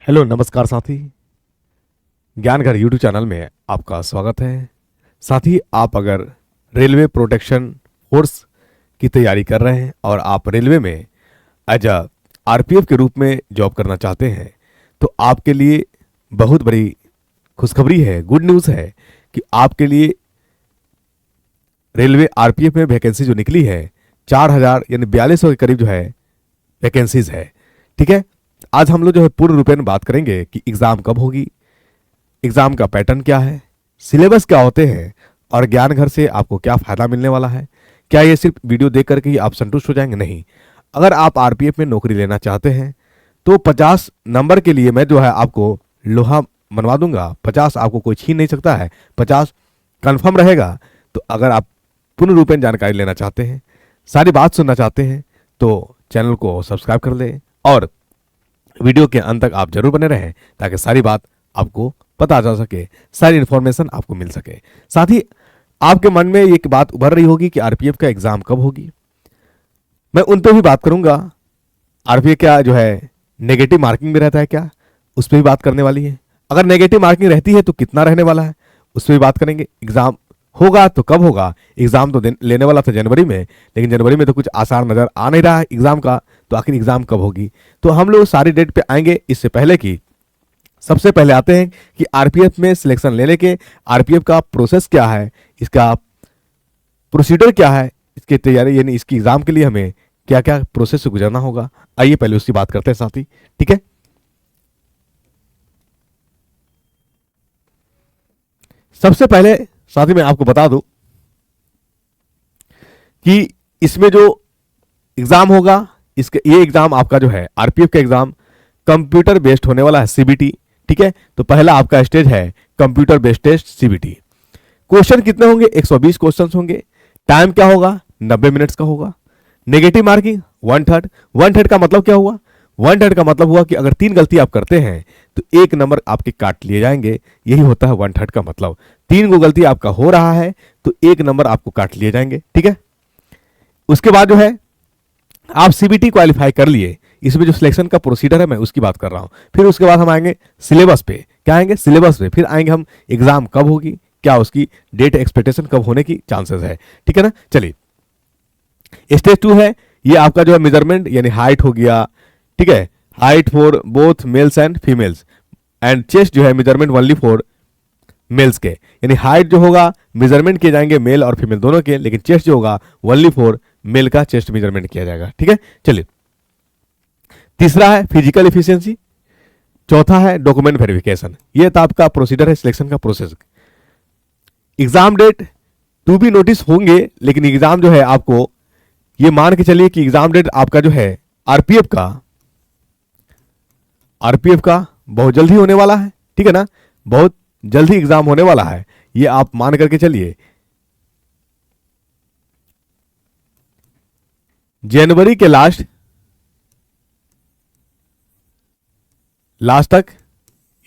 Hello नमस्कार साथी। ज्ञानघर YouTube channel में आपका स्वागत है। साथी, आप अगर रेलवे प्रोटेक्शन फोर्स की तैयारी कर रहे हैं और आप रेलवे में एज अ आरपीएफ के रूप में जॉब करना चाहते हैं तो आपके लिए बहुत बड़ी खुशखबरी है, गुड न्यूज़ है कि आपके लिए रेलवे आरपीएफ में वैकेंसी जो निकली है 4000 यानी 4200 के करीब जो है वैकेंसीज है। ठीक है, आज हम लोग जो है पूर्ण रूपेण बात करेंगे कि एग्ज़ाम कब होगी, एग्ज़ाम का पैटर्न क्या है, सिलेबस क्या होते हैं और ज्ञान घर से आपको क्या फ़ायदा मिलने वाला है। क्या ये सिर्फ वीडियो देख करके ही आप संतुष्ट हो जाएंगे? नहीं। अगर आप आरपीएफ में नौकरी लेना चाहते हैं तो 50 नंबर के लिए मैं जो है आपको लोहा मनवा दूंगा। 50 आपको कोई छीन नहीं सकता है, 50 कन्फर्म रहेगा। तो अगर आप पूर्ण रूपेण जानकारी लेना चाहते हैं, सारी बात सुनना चाहते हैं तो चैनल को सब्सक्राइब कर लें और वीडियो के अंत तक आप जरूर बने रहें ताकि सारी बात आपको पता चल सके, सारी इन्फॉर्मेशन आपको मिल सके। साथ ही आपके मन में एक बात उभर रही होगी कि आरपीएफ का एग्जाम कब होगी। मैं उन पे भी बात करूंगा। आरपीएफ क्या जो है नेगेटिव मार्किंग में रहता है क्या, उस पर भी बात करने वाली है। अगर नेगेटिव मार्किंग रहती है तो कितना रहने वाला है, उस पर भी बात करेंगे। एग्जाम होगा तो कब होगा। एग्जाम तो लेने वाला था जनवरी में, लेकिन जनवरी में तो कुछ आसार नजर आ नहीं रहा है एग्जाम का, तो आखिर एग्जाम कब होगी। तो हम लोग सारी डेट पे आएंगे। इससे पहले की सबसे पहले आते हैं कि आरपीएफ में सिलेक्शन लेने के आरपीएफ का प्रोसेस क्या है, इसका प्रोसीजर क्या है, इसकी तैयारी यानी इसकी एग्जाम के लिए हमें क्या क्या प्रोसेस से गुजरना होगा। आइए पहले उसकी बात करते हैं साथी। ठीक है, सबसे पहले साथी मैं आपको बता दूं कि इसमें जो एग्जाम होगा, इसके ये एग्जाम आपका जो है आरपीएफ का एग्जाम कंप्यूटर बेस्ड होने वाला है, सीबीटी। ठीक है, तो पहला आपका स्टेज है computer based test CBT. Question कितने होंगे? 120 क्वेश्चन होंगे। टाइम क्या होगा? 90 मिनट्स का होगा। Negative marking 1/3। 1/3 का मतलब क्या हुआ? 1/3 का मतलब हुआ कि अगर 3 गलती आप करते हैं तो 1 नंबर आपके काट लिए जाएंगे। यही होता है 1/3 का मतलब। 3 गो गलती आपका हो रहा है तो 1 नंबर आपको काट लिए जाएंगे। ठीक है, उसके बाद जो है आप सीबीटी क्वालिफाई कर लिए। इसमें जो सिलेक्शन का प्रोसीजर है मैं उसकी बात कर रहा हूं। फिर उसके बाद हम आएंगे सिलेबस पे। क्या आएंगे? सिलेबस पे। फिर आएंगे हम एग्जाम कब होगी, क्या उसकी डेट एक्सपेक्टेशन कब होने की चांसेस है। ठीक है ना। चलिए, स्टेज 2 है, ये आपका जो है मेजरमेंट यानी हाइट हो गया। ठीक है, height for both mails and females and chest जो है मेजरमेंट ओनली फॉर मेल्स के, यानी हाइट जो होगा मेजरमेंट किए जाएंगे मेल और फीमेल दोनों के, लेकिन चेस्ट जो होगा ओनली फॉर मेल का चेस्ट मेजरमेंट किया जाएगा। ठीक है, चलिए। तीसरा है फिजिकल एफिशिएंसी। चौथा है डॉक्यूमेंट वेरिफिकेशन। ये तो आपका प्रोसीजर है सिलेक्शन का process. Exam date to be notice होंगे, लेकिन एग्जाम जो है आपको ये मान के चलिए कि एग्जाम डेट आपका जो है आरपीएफ का बहुत जल्दी होने वाला है। ठीक है ना, बहुत जल्दी एग्जाम होने वाला है, ये आप मान करके चलिए। जनवरी के लास्ट तक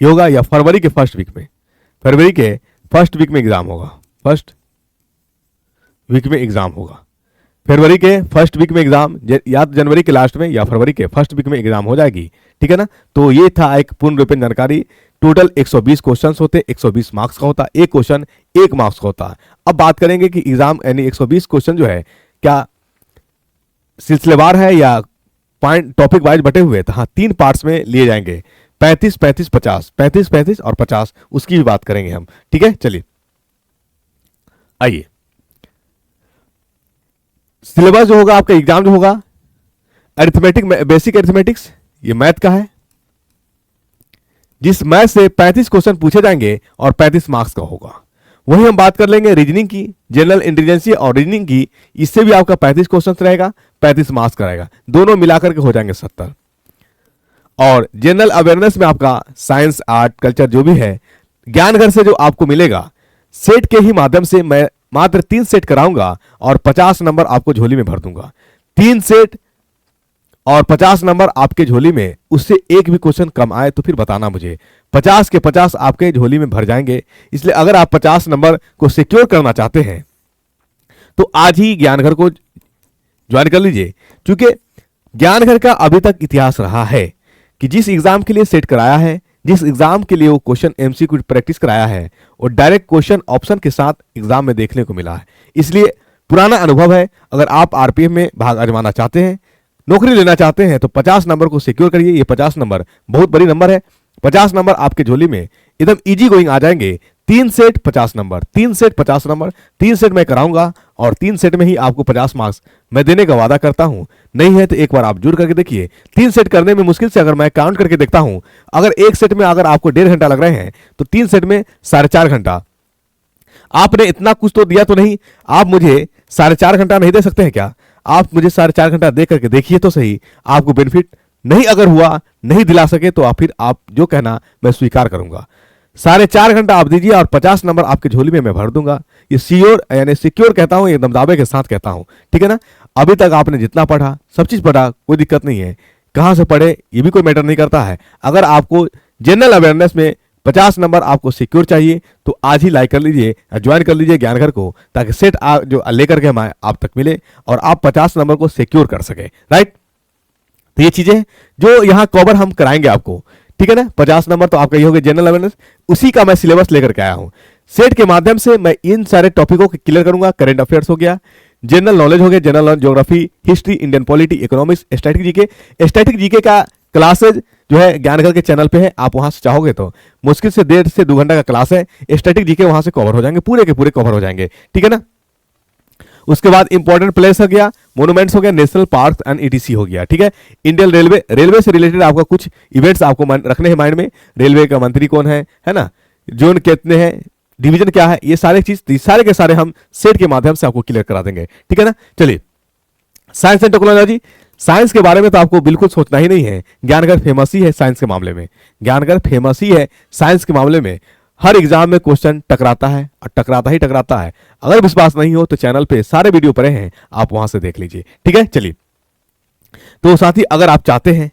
ये होगा या फरवरी के फर्स्ट वीक में। फरवरी के फर्स्ट वीक में एग्जाम होगा। फर्स्ट वीक में एग्जाम होगा। फरवरी के फर्स्ट वीक में एग्जाम, या तो जनवरी के लास्ट में या फरवरी के फर्स्ट वीक में एग्जाम हो जाएगी। ठीक है ना। तो ये था एक पूर्ण रूपेण जानकारी। टोटल 120 क्वेश्चन होते, 120 मार्क्स का होता, एक क्वेश्चन 1 मार्क्स का होता है। अब बात करेंगे कि एग्जाम यानी 120 क्वेश्चन जो है क्या सिलसिलेवार है या पॉइंट टॉपिक वाइज बटे हुए। तो हाँ, 3 पार्ट्स में लिए जाएंगे, 35 35 50, 35 35 और 50, उसकी भी बात करेंगे हम। ठीक है, चलिए आइए। सिलेबस जो होगा आपका एग्जाम जो होगा अरिथमेटिक, बेसिक अरिथमेटिक्स, ये मैथ का है, जिस मैथ से 35 क्वेश्चन पूछे जाएंगे और 35 मार्क्स का होगा। वही हम बात कर लेंगे रीजनिंग की, जनरल इंटेलिजेंस और रीजनिंग की। इससे भी आपका 35 क्वेश्चन रहेगा, 35 मार्क्स का रहेगा, दोनों मिलाकर के हो जाएंगे 70। और जनरल अवेयरनेस में आपका साइंस आर्ट कल्चर जो भी है ज्ञानघर से जो आपको मिलेगा, सेट के ही माध्यम से मैं मात्र 3 सेट कराऊंगा और 50 नंबर आपको झोली में भर दूंगा। 3 सेट और 50 नंबर आपके झोली में, उससे एक भी क्वेश्चन कम आए तो फिर बताना मुझे। 50 के 50 आपके झोली में भर जाएंगे। इसलिए अगर आप 50 नंबर को सिक्योर करना चाहते हैं तो आज ही ज्ञानघर को ज्वाइन कर लीजिए, क्योंकि ज्ञानघर का अभी तक इतिहास रहा है कि जिस एग्जाम के लिए सेट कराया है, जिस एग्जाम के लिए वो क्वेश्चन एमसीक्यू प्रैक्टिस कराया है, वो डायरेक्ट क्वेश्चन ऑप्शन के साथ एग्जाम में देखने को मिला है। इसलिए पुराना अनुभव है। अगर आप आरपीएफ में भाग आजमाना चाहते हैं, नौकरी लेना चाहते हैं, तो 50 नंबर को सिक्योर करिए। ये 50 नंबर बहुत बड़ी नंबर है। 50 नंबर आपके झोली में एकदम इजी गोइंग आ जाएंगे। 3 set 50 number, 3 set 50 number, 3 set मैं कराऊंगा और 3 सेट में ही आपको 50 मार्क्स मैं देने का वादा करता हूं। नहीं है तो एक बार आप जरूर करके देखिए। 3 सेट करने में मुश्किल से अगर मैं काउंट करके देखता हूं, अगर एक सेट में अगर आपको 1.5 घंटा लग रहे हैं तो 3 सेट में 4.5 घंटा। आपने इतना कुछ तो दिया तो नहीं, आप मुझे 4.5 घंटा नहीं दे सकते हैं क्या? आप मुझे 4.5 घंटा दे करके देखिए तो सही। आपको बेनिफिट नहीं अगर हुआ, नहीं दिला सके, तो फिर आप जो कहना मैं स्वीकार करूंगा। 4.5 घंटा आप दीजिए और 50 नंबर आपके झोली में मैं भर दूंगा। ये सियोर यानी सिक्योर कहता हूं, एकदम दावे के साथ कहता हूं, ठीक है ना। अभी तक आपने जितना पढ़ा सब चीज पढ़ा, कोई दिक्कत नहीं है। कहां से पढ़े ये भी कोई मैटर नहीं करता है। अगर आपको जनरल अवेयरनेस में 50 नंबर आपको सिक्योर चाहिए तो आज ही लाइक कर लीजिए, ज्वाइन कर लीजिए ज्ञानघर को, ताकि सेट जो लेकर के हम आप तक मिले और आप 50 नंबर को सिक्योर कर सके, राइट। तो ये चीजें जो यहाँ कवर हम कराएंगे आपको, ठीक है ना। 50 नंबर तो आपका ये हो गया जनरल अवेयरनेस, उसी का मैं सिलेबस लेकर के आया हूं। सेट के माध्यम से मैं इन सारे टॉपिकों को क्लियर करूंगा। करंट अफेयर्स हो गया, जनरल नॉलेज हो गया, general knowledge, geography, history, Indian polity, economics, static GK. Static GK का क्लासेज जो है ज्ञानघर के चैनल पे है, आप वहां से चाहोगे तो मुश्किल से 1.5 से 2 घंटा का क्लास है। स्टैटिक जीके वहां से कवर हो जाएंगे, पूरे के पूरे कवर हो जाएंगे, ठीक है ना। उसके बाद इंपॉर्टेंट प्लेस हो गया, मोन्यूमेंट्स हो गया, नेशनल पार्क एंड ईटीसी हो गया, ठीक है। इंडियन रेलवे, रेलवे से रिलेटेड आपका कुछ इवेंट्स आपको रखने हैं माइंड में। रेलवे का मंत्री कौन है ना, जोन कितने हैं, डिवीजन क्या है, ये सारे चीज सारे के सारे हम सेट के माध्यम से आपको क्लियर करा देंगे, ठीक है ना। चलिए, साइंस एंड टेक्नोलॉजी, साइंस के बारे में तो आपको बिल्कुल सोचना ही नहीं है। ज्ञानघर फेमस ही है साइंस के मामले में, ज्ञानघर फेमस ही है साइंस के मामले में। हर एग्जाम में क्वेश्चन टकराता है और टकराता ही टकराता है। अगर विश्वास नहीं हो तो चैनल पे सारे वीडियो पड़े हैं, आप वहां से देख लीजिए, ठीक है। चलिए, तो साथी अगर आप चाहते हैं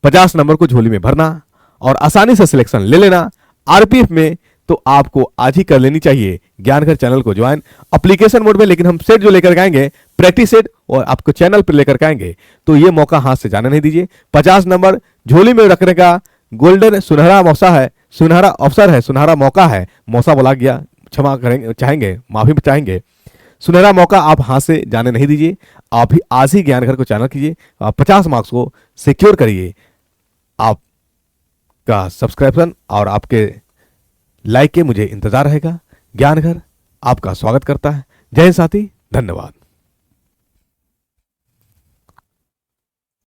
50 नंबर को झोली में भरना और आसानी से सिलेक्शन ले लेना आरपीएफ में, तो आपको आज ही कर लेनी चाहिए ज्ञानघर चैनल को ज्वाइन एप्लीकेशन मोड में। लेकिन हम सेट जो लेकर आएंगे, प्रैक्टिस सेट, और आपको चैनल पर लेकर आएंगे, तो ये मौका हाथ से जाने नहीं दीजिए। 50 नंबर झोली में रखने का गोल्डन सुनहरा मौका है, सुनहरा अवसर है, सुनहरा मौका है। मौसा बोला गया, क्षमा करेंगे, चाहेंगे, माफी चाहेंगे। सुनहरा मौका आप हाथ से जाने नहीं दीजिए। आप ही आज ही ज्ञानघर को चैनल कीजिए, 50 मार्क्स को सिक्योर करिए। आपका सब्सक्रिप्शन और आपके लाइक के मुझे इंतजार रहेगा। ज्ञानघर आपका स्वागत करता है। जय हिंद साथी, धन्यवाद।